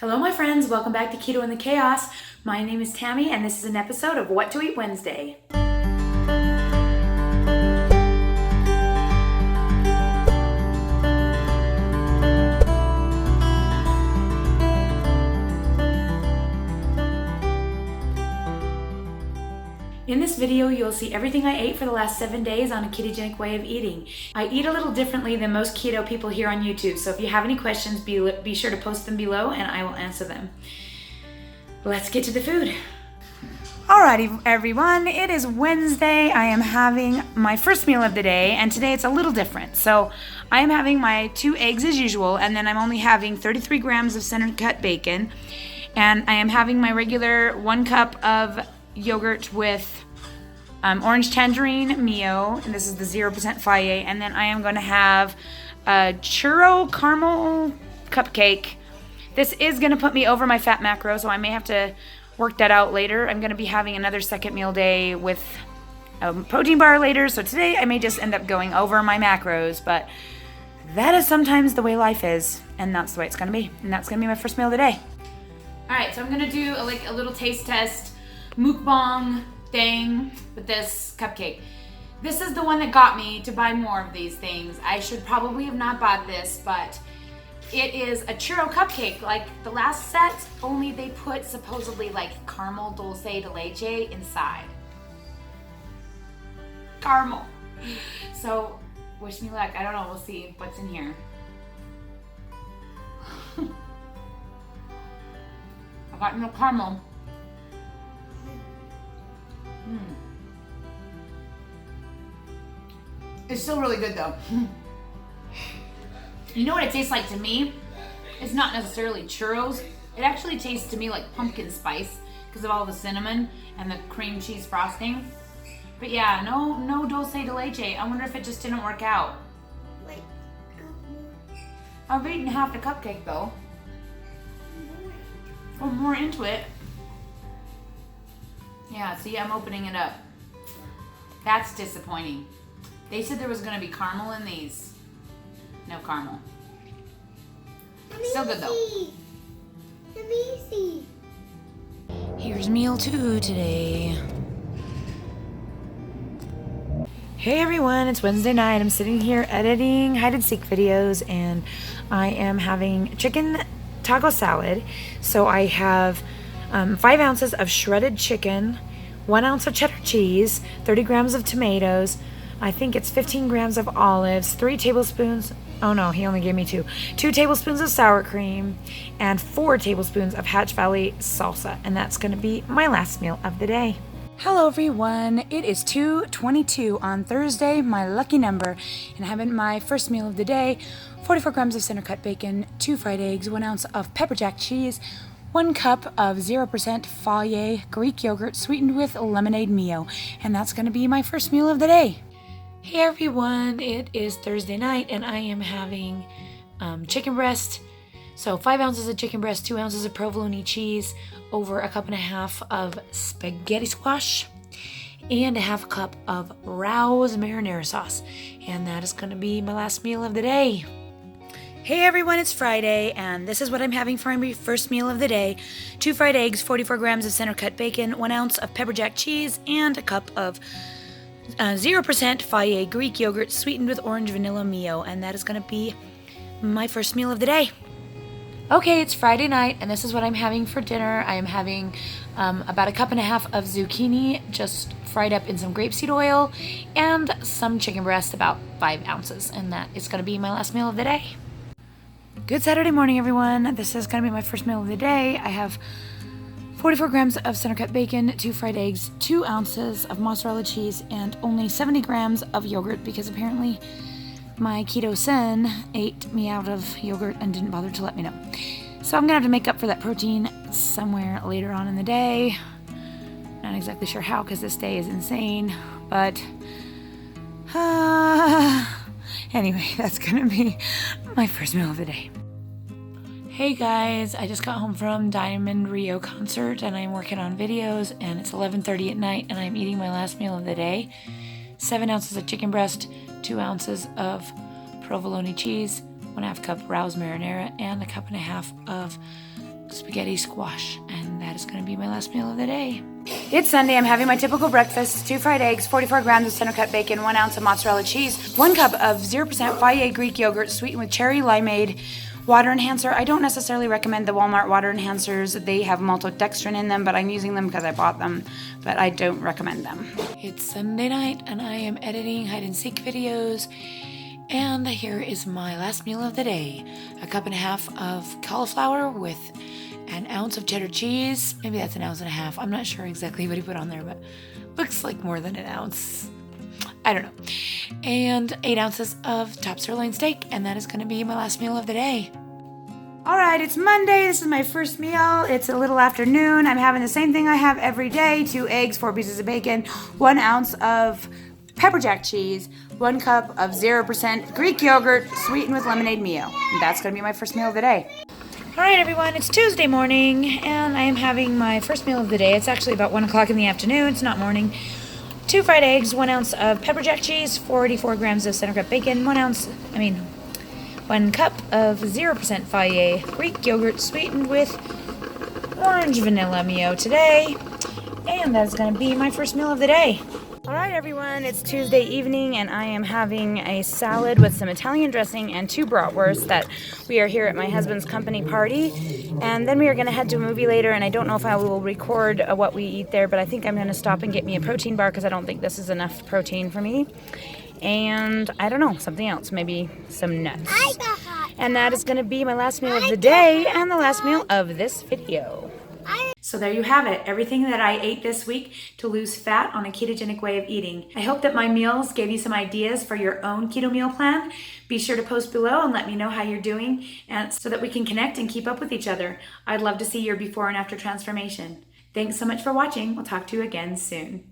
Hello my friends, welcome back to Keto and the Chaos. My name is Tammy and this is an episode of What to Eat Wednesday. In this video, you'll see everything I ate for the last 7 days on a ketogenic way of eating. I eat a little differently than most keto people here on YouTube, so if you have any questions, be sure to post them below and I will answer them. Let's get to the food. Alrighty everyone, it is Wednesday. I am having my first meal of the day and today it's a little different. So I am having my 2 eggs as usual and then I'm only having 33 grams of center cut bacon and I am having my regular 1 cup of yogurt with orange tangerine Mio, and this is the 0% Faye, and then I am going to have a churro caramel cupcake. This is going to put me over my fat macro, so I may have to work that out later. I'm going to be having another second meal day with a protein bar later, so today I may just end up going over my macros, but that is sometimes the way life is, and that's the way it's going to be, and that's going to be my first meal of the day. Alright, so I'm going to do a little taste test mukbang thing with this cupcake. This is the one that got me to buy more of these things. I should probably have not bought this, but it is a churro cupcake like the last set, only they put supposedly like caramel dulce de leche inside. Caramel. So wish me luck. I don't know, we'll see what's in here. I got no caramel. It's still really good though. You know what it tastes like to me? It's not necessarily churros. It actually tastes to me like pumpkin spice because of all the cinnamon and the cream cheese frosting. But yeah, no dulce de leche. I wonder if it just didn't work out. I've eaten half the cupcake though. Or more into it. Yeah, see, I'm opening it up. That's disappointing. They said there was going to be caramel in these. No caramel. Still good though. Here's meal 2 today. Hey everyone, it's Wednesday night. I'm sitting here editing hide and seek videos and I am having chicken taco salad. So I have 5 ounces of shredded chicken, 1 ounce of cheddar cheese, 30 grams of tomatoes, I think it's 15 grams of olives, 3 tablespoons, oh no, he only gave me 2 tablespoons of sour cream, and 4 tablespoons of Hatch Valley salsa, and that's going to be my last meal of the day. Hello everyone, it is 2:22 on Thursday, my lucky number, and having my first meal of the day, 44 grams of center cut bacon, 2 fried eggs, 1 ounce of pepper jack cheese, 1 cup of 0% Faye Greek yogurt sweetened with lemonade Mio, and that's going to be my first meal of the day. Hey everyone, it is Thursday night and I am having chicken breast. So 5 ounces of chicken breast, 2 ounces of provolone cheese, over a cup and a half of spaghetti squash, and a half cup of Rouse marinara sauce. And that is going to be my last meal of the day. Hey everyone, it's Friday, and this is what I'm having for my first meal of the day. 2 fried eggs, 44 grams of center cut bacon, 1 ounce of pepper jack cheese, and a cup of 0% Faye Greek yogurt sweetened with orange vanilla Mio, and that is going to be my first meal of the day. Okay, it's Friday night, and this is what I'm having for dinner. I am having about a cup and a half of zucchini, just fried up in some grapeseed oil, and some chicken breast, about 5 ounces, and that is going to be my last meal of the day. Good Saturday morning, everyone. This is going to be my first meal of the day. I have 44 grams of center cut bacon, 2 fried eggs, 2 ounces of mozzarella cheese, and only 70 grams of yogurt because apparently my keto son ate me out of yogurt and didn't bother to let me know. So I'm going to have to make up for that protein somewhere later on in the day. Not exactly sure how because this day is insane, but anyway, that's going to be my first meal of the day. Hey guys, I just got home from Diamond Rio concert and I'm working on videos and it's 11:30 at night and I'm eating my last meal of the day. 7 ounces of chicken breast, 2 ounces of provolone cheese, 1/2 cup Rouse marinara, and a cup and a half of spaghetti squash, and that is going to be my last meal of the day. It's Sunday. I'm having my typical breakfast: 2 fried eggs, 44 grams of center cut bacon, 1 ounce of mozzarella cheese, 1 cup of 0% Fage Greek yogurt sweetened with cherry limeade water enhancer. I don't necessarily recommend the Walmart water enhancers. They have maltodextrin in them, but I'm using them because I bought them, but I don't recommend them. It's Sunday night and I am editing hide and seek videos, and here is my last meal of the day. 1.5 cups of cauliflower with 1 ounce of cheddar cheese. Maybe that's 1.5 ounces. I'm not sure exactly what he put on there, but looks like more than 1 ounce. I don't know. And 8 ounces of top sirloin steak, and that is going to be my last meal of the day. All right, it's Monday. This is my first meal. It's a little after noon. I'm having the same thing I have every day: 2 eggs, 4 pieces of bacon, 1 ounce of pepper jack cheese, 1 cup of 0% Greek yogurt sweetened with lemonade Mio. And that's going to be my first meal of the day. All right, everyone, it's Tuesday morning, and I am having my first meal of the day. It's actually about 1 o'clock in the afternoon. It's not morning. 2 fried eggs, 1 ounce of pepper jack cheese, 44 grams of center cut bacon, 1 cup of 0% Fage Greek yogurt sweetened with orange vanilla Mio today. And that's going to be my first meal of the day. All right, everyone, it's Tuesday evening, and I am having a salad with some Italian dressing and 2 bratwursts that we are here at my husband's company party. And then we are going to head to a movie later, and I don't know if I will record what we eat there, but I think I'm going to stop and get me a protein bar because I don't think this is enough protein for me. And I don't know, something else, maybe some nuts. And that is going to be my last meal of the day and the last meal of this video. So there you have it, everything that I ate this week to lose fat on a ketogenic way of eating. I hope that my meals gave you some ideas for your own keto meal plan. Be sure to post below and let me know how you're doing, and so that we can connect and keep up with each other. I'd love to see your before and after transformation. Thanks so much for watching. We'll talk to you again soon.